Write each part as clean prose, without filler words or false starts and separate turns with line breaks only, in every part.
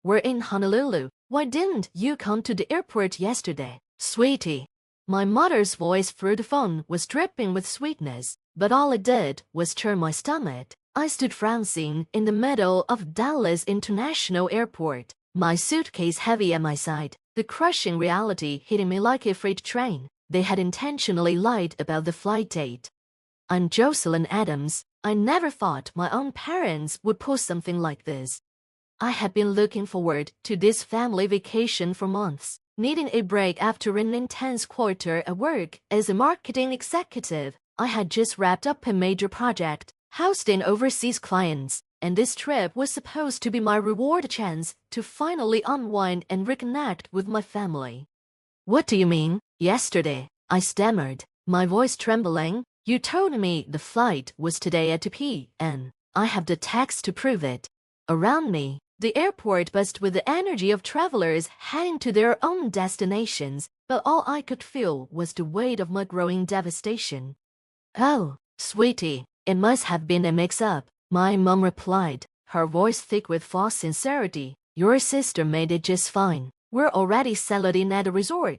We're in Honolulu. Why didn't you come to the airport yesterday, sweetie? My mother's voice through the phone was dripping with sweetness, but all it did was churn my stomach. I stood frozen in the middle of Dallas International Airport, my suitcase heavy at my side, the crushing reality hitting me like a freight train. They had intentionally lied about the flight date. I'm Joselyn Adams. I never thought my own parents would pull something like this. I had been looking forward to this family vacation for months, needing a break after an intense quarter at work as a marketing executive. I had just wrapped up a major project, hosting overseas clients, and this trip was supposed to be my reward chance to finally unwind and reconnect with my family. What do you mean, yesterday? I stammered, my voice trembling. You told me the flight was today at 2 p.m. I have the text to prove it. Around me, the airport buzzed with the energy of travelers heading to their own destinations, but all I could feel was the weight of my growing devastation. Oh, sweetie, it must have been a mix-up, my mom replied, her voice thick with false sincerity. Your sister made it just fine. We're already settled in at the resort.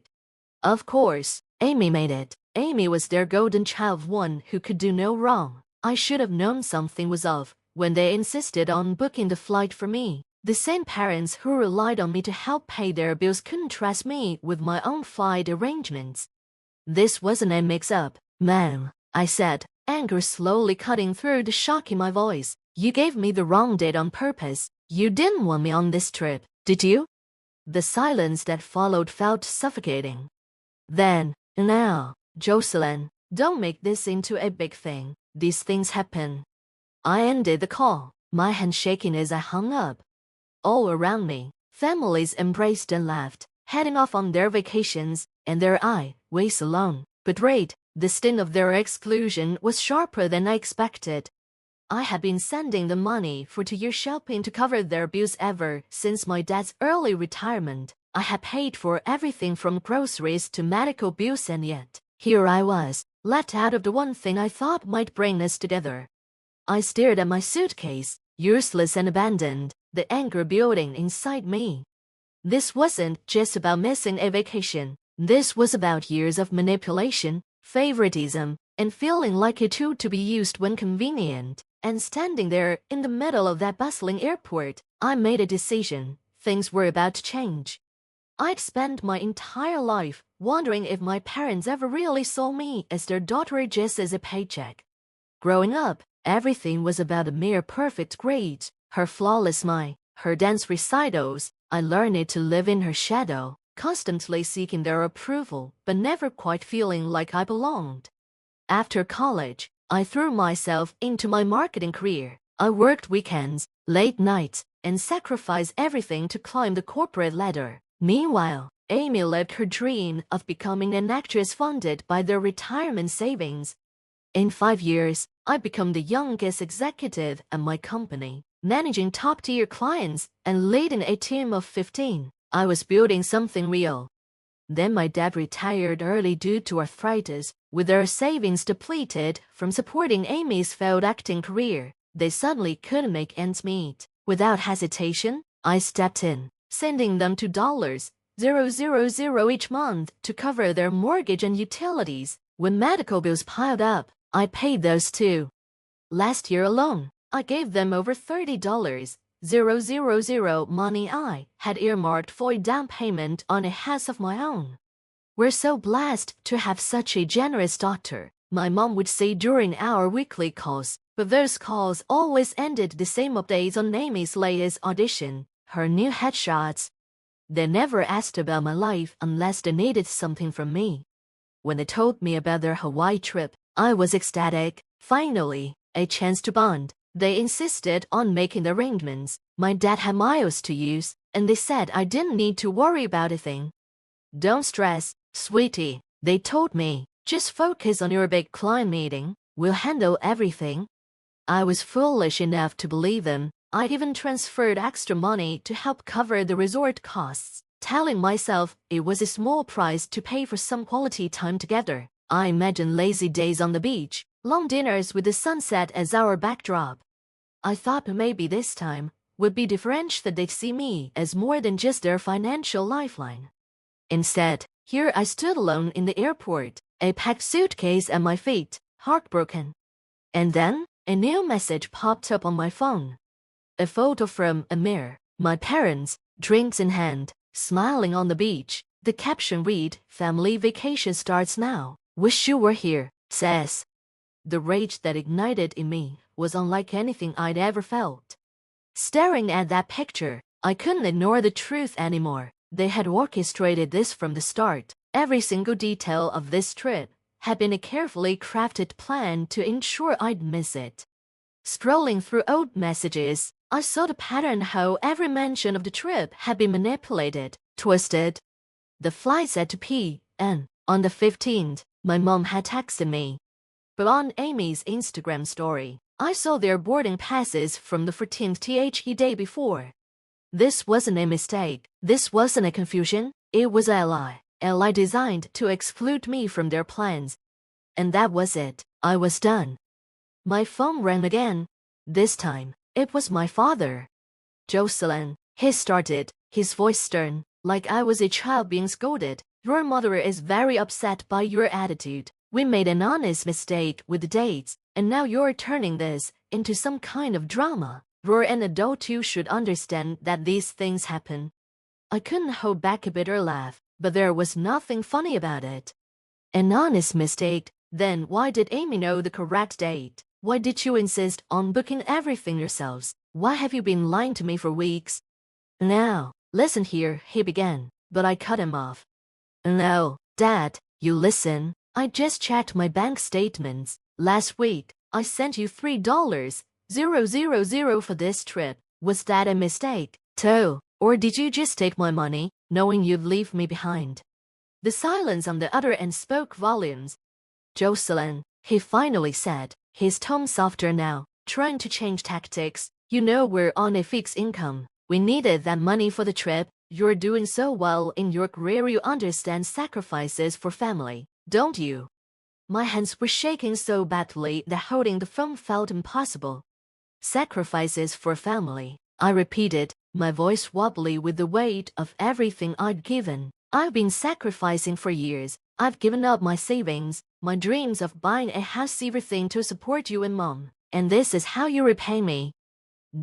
Of course, Amy made it. Amy was their golden child, one who could do no wrong. I should have known something was off when they insisted on booking the flight for me. The same parents who relied on me to help pay their bills couldn't trust me with my own flight arrangements. This wasn't a mix-up, ma'am, I said, anger slowly cutting through the shock in my voice. You gave me the wrong date on purpose. You didn't want me on this trip, did you? The silence that followed felt suffocating. Then, now, Joselyn, don't make this into a big thing. These things happen. I ended the call, my hand shaking as I hung up. All around me, families embraced and laughed, heading off on their vacations, and there I was alone, betrayed. The sting of their exclusion was sharper than I expected. I had been sending them money for 2 years shopping to cover their bills ever since my dad's early retirement. I had paid for everything from groceries to medical bills, and yet, here I was, left out of the one thing I thought might bring us together. I stared at my suitcase, useless and abandoned, the anger building inside me. This wasn't just about missing a vacation. This was about years of manipulation, favoritism, and feeling like a tool to be used when convenient. And standing there in the middle of that bustling airport, I made a decision. Things were about to change. I'd spent my entire life wondering if my parents ever really saw me as their daughter just as a paycheck. Growing up, everything was about a mere perfect grades, her flawless smile, her dance recitals. I learned to live in her shadow, constantly seeking their approval, but never quite feeling like I belonged. After college, I threw myself into my marketing career. I worked weekends, late nights, and sacrificed everything to climb the corporate ladder. Meanwhile, Amy lived her dream of becoming an actress funded by their retirement savings. In 5 years, I became the youngest executive at my company, managing top-tier clients and leading a team of 15. I was building something real. Then my dad retired early due to arthritis, with their savings depleted from supporting Amy's failed acting career. They suddenly couldn't make ends meet. Without hesitation, I stepped in, sending them $2,000 each month to cover their mortgage and utilities. When medical bills piled up, I paid those too. Last year alone, I gave them over $30,000 money I had earmarked for a down payment on a house of my own. We're so blessed to have such a generous daughter, my mom would say during our weekly calls, but those calls always ended the same updates on Amy's latest audition, her new headshots. They never asked about my life unless they needed something from me. When they told me about their Hawaii trip, I was ecstatic. Finally, a chance to bond. They insisted on making the arrangements. My dad had miles to use, and they said I didn't need to worry about a thing. Don't stress, sweetie, they told me. Just focus on your big client meeting. We'll handle everything. I was foolish enough to believe them. I'd even transferred extra money to help cover the resort costs, telling myself it was a small price to pay for some quality time together. I imagined lazy days on the beach, long dinners with the sunset as our backdrop. I thought maybe this time would be differential that they'd see me as more than just their financial lifeline. Instead, here I stood alone in the airport, a packed suitcase at my feet, heartbroken. And then, a new message popped up on my phone. A photo from Amir, my parents, drinks in hand, smiling on the beach. The caption read, "Family vacation starts now. Wish you were here, says." The rage that ignited in me was unlike anything I'd ever felt. Staring at that picture, I couldn't ignore the truth anymore. They had orchestrated this from the start. Every single detail of this trip had been a carefully crafted plan to ensure I'd miss it. Scrolling through old messages, I saw the pattern how every mention of the trip had been manipulated, twisted. The flight said to P.N. on the 15th, my mom had texted me. But on Amy's Instagram story, I saw their boarding passes from the 14th the day before. This wasn't a mistake. This wasn't a confusion. It was a lie. A lie designed to exclude me from their plans. And that was it. I was done. My phone rang again. This time, it was my father. "Joselyn," he started, his voice stern, like I was a child being scolded. "Your mother is very upset by your attitude. We made an honest mistake with the dates, and now you're turning this into some kind of drama. You're an adult, you should understand that these things happen." I couldn't hold back a bitter laugh, but there was nothing funny about it. An honest mistake? Then why did Amy know the correct date? Why did you insist on booking everything yourselves? Why have you been lying to me for weeks? "Now, listen here," he began, but I cut him off. "No, Dad, you listen. I just checked my bank statements. Last week, I sent you $3,000 for this trip. Was that a mistake, too? Or did you just take my money, knowing you'd leave me behind?" The silence on the other end spoke volumes. "Joselyn," he finally said, his tone softer now, trying to change tactics. "You know we're on a fixed income. We needed that money for the trip. You're doing so well in your career, you understand sacrifices for family, don't you?" My hands were shaking so badly that holding the phone felt impossible. "Sacrifices for family," I repeated, my voice wobbly with the weight of everything I'd given. "I've been sacrificing for years. I've given up my savings, my dreams of buying a house, everything to support you and Mom. And this is how you repay me?"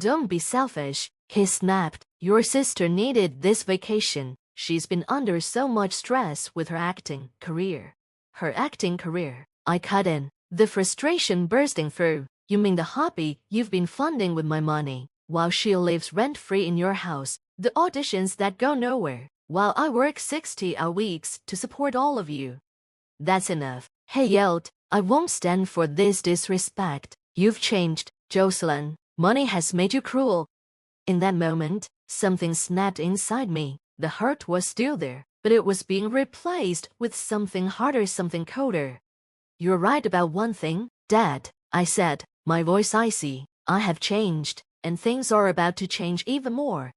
"Don't be selfish," he snapped. "Your sister needed this vacation. She's been under so much stress with her acting career." "Her acting career," I cut in, the frustration bursting through. "You mean the hobby you've been funding with my money, while she lives rent-free in your house, the auditions that go nowhere, while I work 60-hour weeks to support all of you." "That's enough," he yelled. "I won't stand for this disrespect. You've changed, Joselyn. Money has made you cruel." In that moment, something snapped inside me. The hurt was still there, but it was being replaced with something harder, something colder. "You're right about one thing, Dad," I said, my voice icy. "I have changed, and things are about to change even more."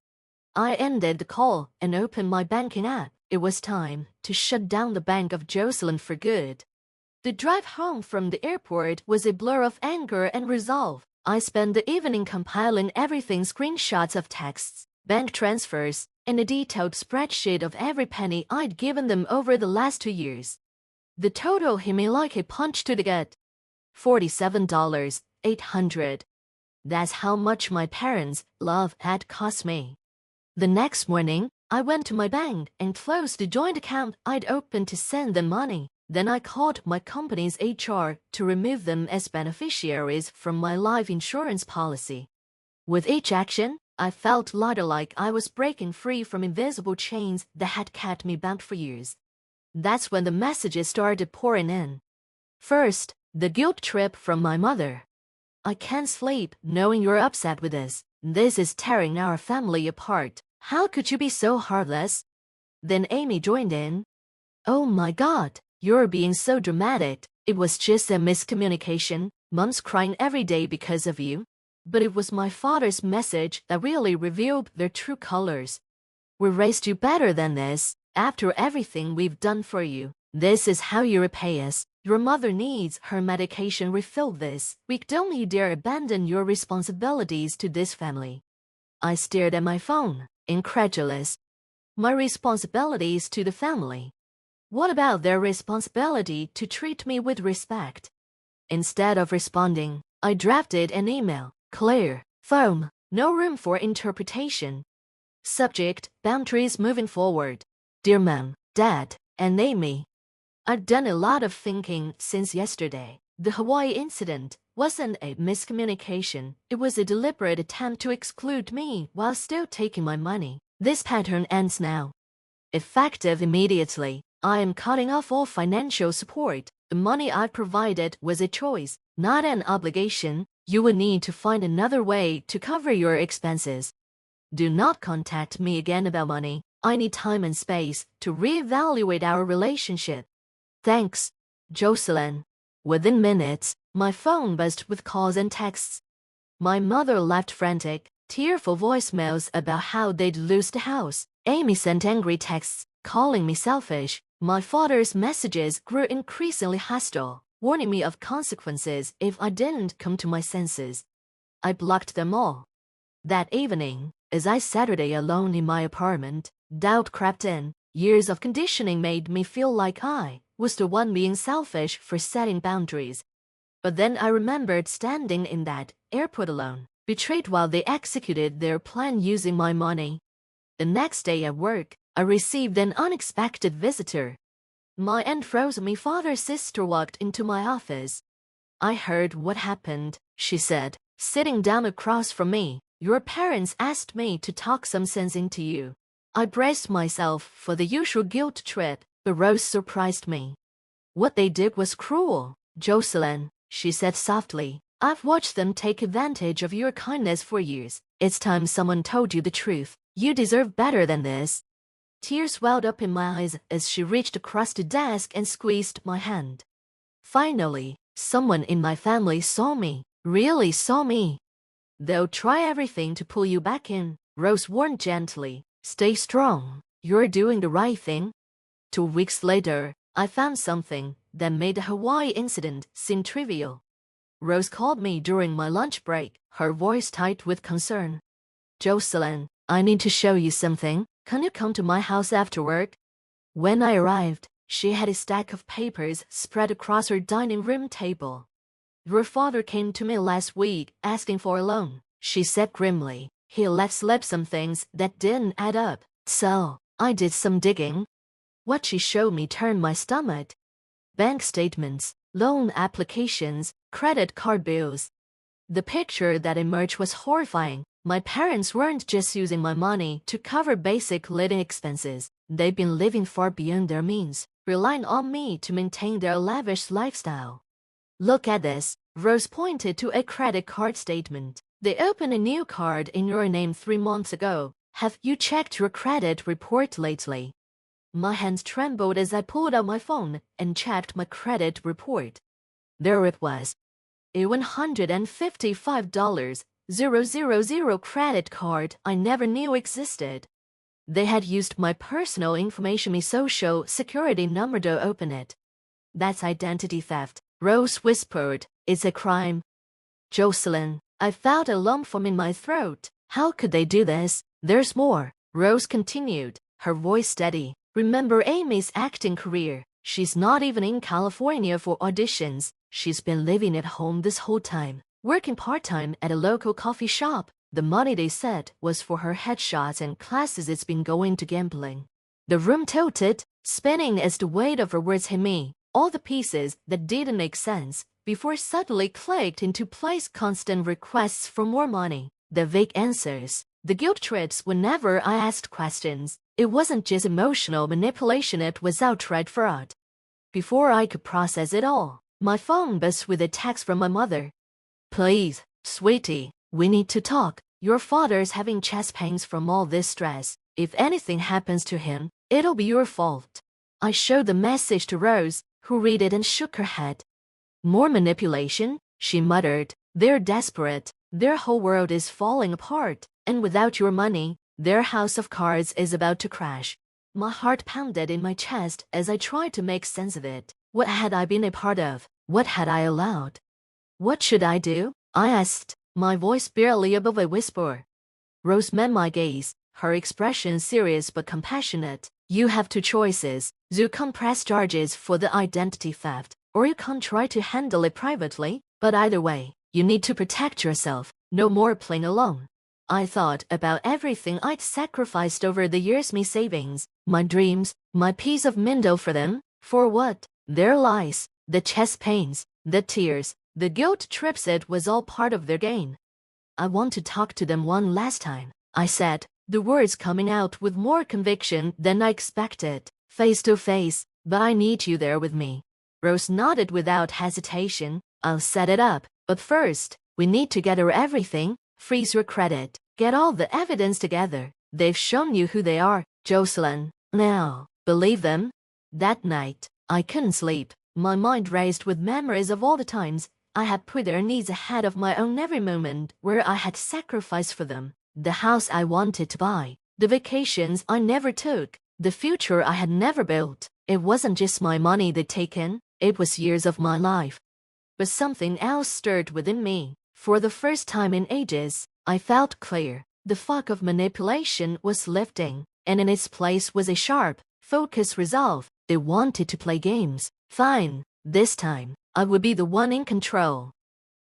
I ended the call and opened my banking app. It was time to shut down the Bank of Joselyn for good. The drive home from the airport was a blur of anger and resolve. I spent the evening compiling everything, screenshots of texts, bank transfers, and a detailed spreadsheet of every penny I'd given them over the last 2 years. The total hit me like a punch to the gut. $47,800. That's how much my parents' love had cost me. The next morning, I went to my bank and closed the joint account I'd opened to send them money. Then I called my company's HR to remove them as beneficiaries from my life insurance policy. With each action, I felt lighter, like I was breaking free from invisible chains that had kept me bound for years. That's when the messages started pouring in. First, the guilt trip from my mother. "I can't sleep knowing you're upset with this. This is tearing our family apart. How could you be so heartless?" Then Amy joined in. "Oh my God, you're being so dramatic. It was just a miscommunication. Mom's crying every day because of you." But it was my father's message that really revealed their true colors. "We raised you better than this. After everything we've done for you, this is how you repay us. Your mother needs her medication refilled this week. Don't you dare abandon your responsibilities to this family." I stared at my phone, incredulous. My responsibilities to the family. What about their responsibility to treat me with respect? Instead of responding, I drafted an email. Clear, firm, no room for interpretation. Subject, boundaries moving forward. Dear Mom, Dad, and Amy. I'd done a lot of thinking since yesterday. The Hawaii incident wasn't a miscommunication. It was a deliberate attempt to exclude me while still taking my money. This pattern ends now. Effective immediately, I am cutting off all financial support. The money I provided was a choice, not an obligation. You will need to find another way to cover your expenses. Do not contact me again about money. I need time and space to reevaluate our relationship. Thanks, Joselyn. Within minutes, my phone buzzed with calls and texts. My mother left frantic, tearful voicemails about how they'd lose the house. Amy sent angry texts, calling me selfish. My father's messages grew increasingly hostile, warning me of consequences if I didn't come to my senses. I blocked them all. That evening, as I sat alone in my apartment, doubt crept in. Years of conditioning made me feel like I was the one being selfish for setting boundaries. But then I remembered standing in that airport alone, betrayed while they executed their plan using my money. The next day at work, I received an unexpected visitor. My aunt Rosamie's father's sister walked into my office. I heard what happened, she said, sitting down across from me. Your parents asked me to talk some sense into you. I braced myself for the usual guilt trip, but Rose surprised me. What they did was cruel, Joselyn, she said softly. I've watched them take advantage of your kindness for years. It's time someone told you the truth. You deserve better than this. Tears welled up in my eyes as she reached across the desk and squeezed my hand. Finally, someone in my family saw me, really saw me. They'll try everything to pull you back in, Rose warned gently. Stay strong. You're doing the right thing. 2 weeks later, I found something that made the Hawaii incident seem trivial. Rose called me during my lunch break, her voice tight with concern. Joselyn, I need to show you something. Can you come to my house after work? When I arrived, she had a stack of papers spread across her dining room table. Your father came to me last week asking for a loan, she said grimly. He let slip some things that didn't add up, so I did some digging. What she showed me turned my stomach. Bank statements, loan applications, credit card bills. The picture that emerged was horrifying. My parents weren't just using my money to cover basic living expenses. They'd been living far beyond their means, relying on me to maintain their lavish lifestyle. Look at this, Rose pointed to a credit card statement. They opened a new card in your name 3 months ago. Have you checked your credit report lately? My hands trembled as I pulled out my phone and checked my credit report. There it was. A $155,000 credit card I never knew existed. They had used my personal information, my social security number to open it. That's identity theft, Rose whispered. It's a crime. Joselyn, I felt a lump form in my throat. How could they do this? There's more, Rose continued, her voice steady. Remember Amy's acting career. She's not even in California for auditions. She's been living at home this whole time, working part-time at a local coffee shop. The money they said was for her headshots and classes. It's been going to gambling. The room tilted, spinning as the weight of her words hit me. All the pieces that didn't make sense before suddenly clicked into place. Constant requests for more money, the vague answers, the guilt trips whenever I asked questions. It wasn't just emotional manipulation, it was outright fraud. Before I could process it all, my phone buzzed with a text from my mother. Please, sweetie, we need to talk. Your father's having chest pains from all this stress. If anything happens to him, it'll be your fault. I showed the message to Rose, who read it and shook her head. More manipulation, she muttered. They're desperate. Their whole world is falling apart, and without your money, their house of cards is about to crash. My heart pounded in my chest as I tried to make sense of it. What had I been a part of? What had I allowed? What should I do? I asked, my voice barely above a whisper. Rose met my gaze, her expression serious but compassionate. You have two choices. You can press charges for the identity theft, or you can try to handle it privately, but either way, you need to protect yourself. No more playing alone. I thought about everything I'd sacrificed over the years, my savings, my dreams, my peace of mind for them. For what? Their lies, the chest pains, the tears, the guilt trips. It was all part of their game. I want to talk to them one last time, I said, the words coming out with more conviction than I expected. Face to face, but I need you there with me. Rose nodded without hesitation. I'll set it up, but first, we need to gather everything, freeze your credit, get all the evidence together. They've shown you who they are, Joselyn. Now, believe them? That night, I couldn't sleep. My mind raced with memories of all the times I had put their needs ahead of my own, every moment where I had sacrificed for them. The house I wanted to buy, the vacations I never took, the future I had never built. It wasn't just my money they'd taken, it was years of my life. But something else stirred within me. For the first time in ages, I felt clear. The fog of manipulation was lifting, and in its place was a sharp, focused resolve. They wanted to play games. Fine, this time, I would be the one in control.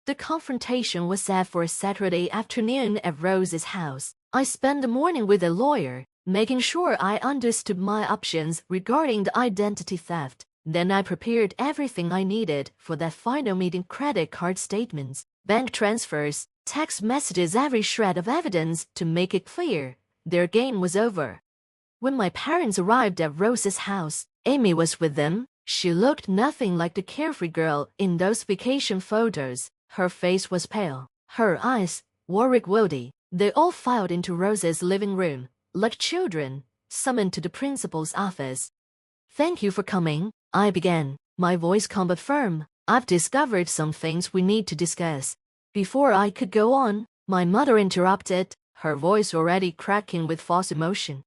The confrontation was set for a Saturday afternoon at Rose's house. I spent the morning with a lawyer, making sure I understood my options regarding the identity theft. Then I prepared everything I needed for that final meeting: credit card statements, bank transfers, text messages, every shred of evidence to make it clear their game was over. When my parents arrived at Rose's house, Amy was with them. She looked nothing like the carefree girl in those vacation photos. Her face was pale, her eyes worried. They all filed into Rose's living room, like children summoned to the principal's office. Thank you for coming, I began, my voice calm but firm. I've discovered some things we need to discuss. Before I could go on, my mother interrupted, her voice already cracking with false emotion.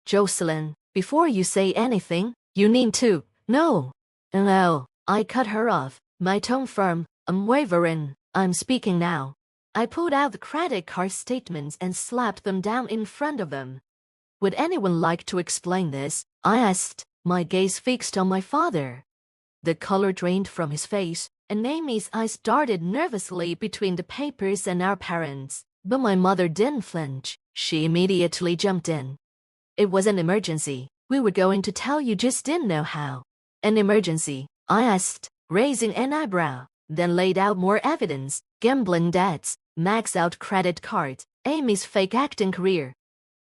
Joselyn, before you say anything, you need to. No. I cut her off, my tone firm, unwavering. I'm speaking now. I pulled out the credit card statements and slapped them down in front of them. Would anyone like to explain this? I asked, my gaze fixed on my father. The color drained from his face, and Amy's eyes darted nervously between the papers and our parents. But my mother didn't flinch. She immediately jumped in. It was an emergency. We were going to tell you, just didn't know how. An emergency? I asked, raising an eyebrow, then laid out more evidence: gambling debts, maxed-out credit cards, Amy's fake acting career.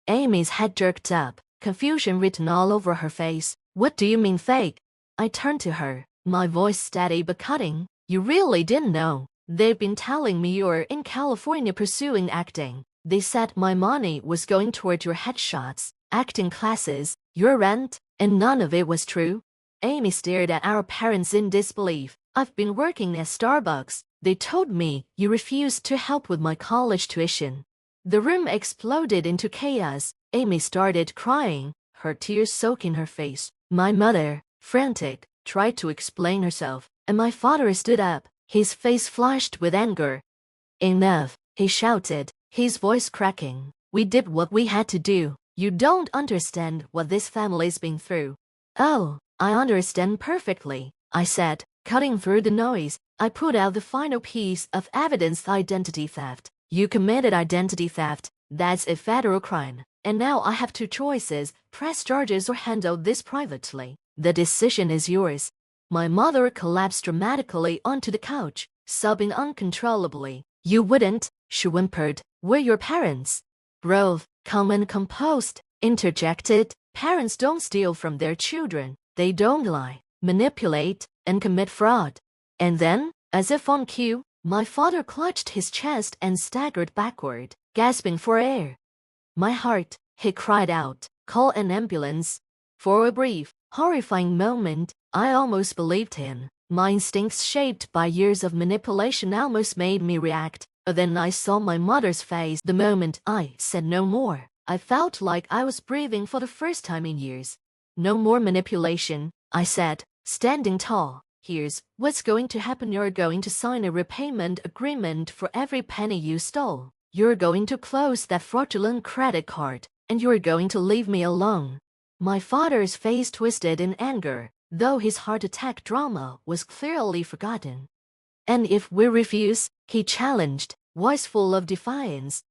Amy's head jerked up, confusion written all over her face. What do you mean fake? I turned to her, my voice steady but cutting. You really didn't know? They've been telling me you're in California pursuing acting. They said my money was going toward your headshots, acting classes, your rent, and none of it was true. Amy stared at our parents in disbelief. I've been working at Starbucks. They told me you refused to help with my college tuition. The room exploded into chaos. Amy started crying, her tears soaking her face. My mother, frantic, tried to explain herself, and my father stood up, his face flushed with anger. Enough, he shouted, his voice cracking. We did what we had to do. You don't understand what this family's been through. Oh, I understand perfectly, I said, cutting through the noise. I put out the final piece of evidence: identity theft. You committed identity theft. That's a federal crime. And now I have two choices: press charges or handle this privately. The decision is yours. My mother collapsed dramatically onto the couch, sobbing uncontrollably. You wouldn't, she whimpered. We're your parents. Grove, calm and composed, interjected. Parents don't steal from their children. They don't lie, manipulate, and commit fraud. And then, as if on cue, my father clutched his chest and staggered backward, gasping for air. My heart, he cried out, call an ambulance. For a brief, horrifying moment, I almost believed him. My instincts, shaped by years of manipulation, almost made me react. But then I saw my mother's face. The moment I said no more, I felt like I was breathing for the first time in years. No more manipulation, I said, standing tall. Here's what's going to happen. You're going to sign a repayment agreement for every penny you stole. You're going to close that fraudulent credit card, and you're going to leave me alone. My father's face twisted in anger, though his heart attack drama was clearly forgotten. And if we refuse, he challenged, voice full of defiance,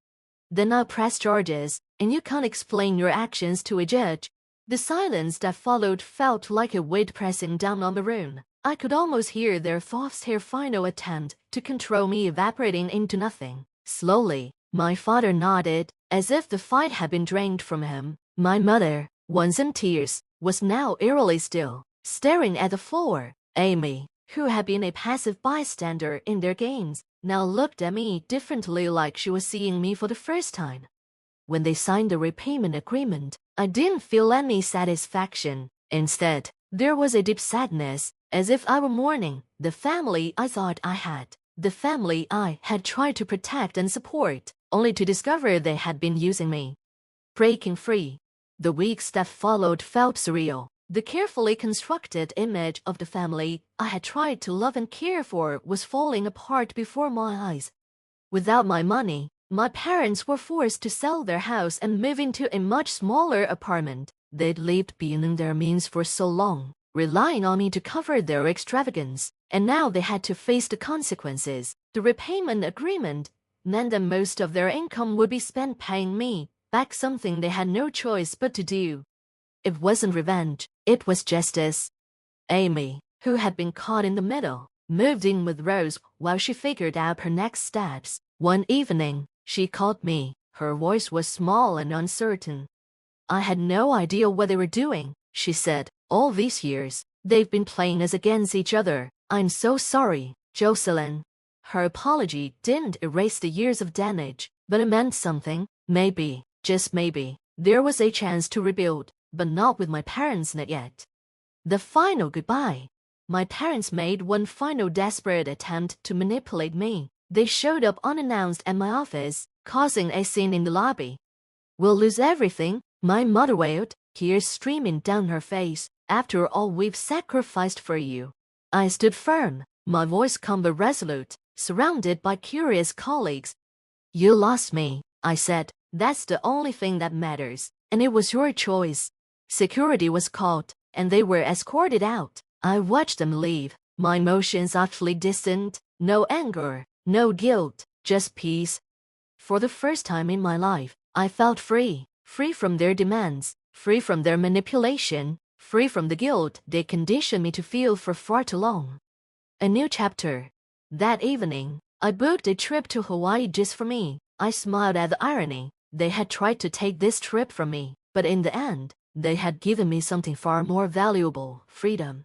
then I'll press charges, and you can't explain your actions to a judge. The silence that followed felt like a weight pressing down on the room. I could almost hear their thoughts, their final attempt to control me evaporating into nothing. Slowly, my father nodded, as if the fight had been drained from him. My mother, once in tears, was now eerily still, staring at the floor. Amy, who had been a passive bystander in their games, now looked at me differently, like she was seeing me for the first time. When they signed the repayment agreement, I didn't feel any satisfaction. Instead, there was a deep sadness, as if I were mourning the family I thought I had, the family I had tried to protect and support, only to discover they had been using me. Breaking free. The weeks that followed felt surreal. The carefully constructed image of the family I had tried to love and care for was falling apart before my eyes. Without my money, my parents were forced to sell their house and move into a much smaller apartment. They'd lived beyond their means for so long, relying on me to cover their extravagance, and now they had to face the consequences. The repayment agreement meant that most of their income would be spent paying me back, something they had no choice but to do. It wasn't revenge, it was justice. Amy, who had been caught in the middle, moved in with Rose while she figured out her next steps. One evening, she called me. Her voice was small and uncertain. I had no idea what they were doing, she said. All these years, they've been playing us against each other. I'm so sorry, Joselyn. Her apology didn't erase the years of damage, but it meant something. Maybe, just maybe, there was a chance to rebuild. But not with my parents, not yet. The final goodbye. My parents made one final desperate attempt to manipulate me. They showed up unannounced at my office, causing a scene in the lobby. We'll lose everything, my mother wailed, tears streaming down her face. After all we've sacrificed for you. I stood firm, my voice calm but resolute, surrounded by curious colleagues. You lost me, I said. That's the only thing that matters, and it was your choice. Security was called, and they were escorted out. I watched them leave, my emotions utterly distant, no anger, no guilt, just peace. For the first time in my life, I felt free, free from their demands, free from their manipulation, free from the guilt they conditioned me to feel for far too long. A new chapter. That evening, I booked a trip to Hawaii just for me. I smiled at the irony. They had tried to take this trip from me, but in the end, they had given me something far more valuable, freedom.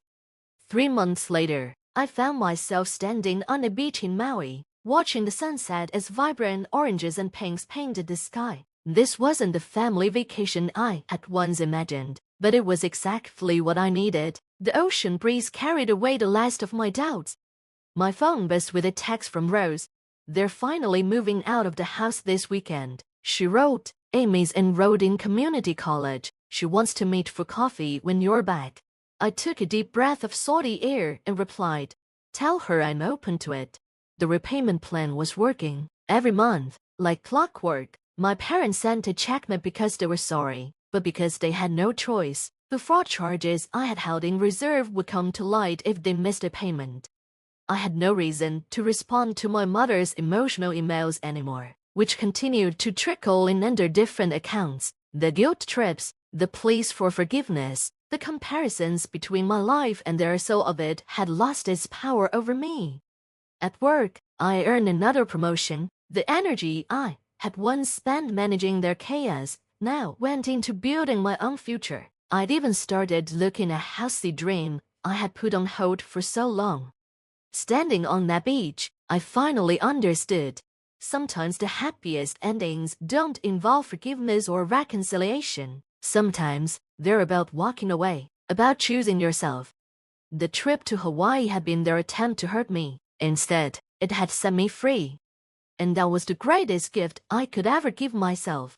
3 months later, I found myself standing on a beach in Maui, watching the sunset as vibrant oranges and pinks painted the sky. This wasn't the family vacation I had once imagined, but it was exactly what I needed. The ocean breeze carried away the last of my doubts. My phone buzzed with a text from Rose. They're finally moving out of the house this weekend, she wrote. Amy's enrolled in community college. She wants to meet for coffee when you're back. I took a deep breath of salty air and replied, tell her I'm open to it. The repayment plan was working. Every month, like clockwork, my parents sent a check not because they were sorry, but because they had no choice. The fraud charges I had held in reserve would come to light if they missed a payment. I had no reason to respond to my mother's emotional emails anymore, which continued to trickle in under different accounts. The guilt trips, the pleas for forgiveness, the comparisons between my life and theirs, so of it had lost its power over me. At work, I earned another promotion. The energy I had once spent managing their chaos now went into building my own future. I'd even started looking at a house, the dream I had put on hold for so long. Standing on that beach, I finally understood. Sometimes the happiest endings don't involve forgiveness or reconciliation. Sometimes they're about walking away, about choosing yourself. The trip to Hawaii had been their attempt to hurt me. Instead, it had set me free. And that was the greatest gift I could ever give myself.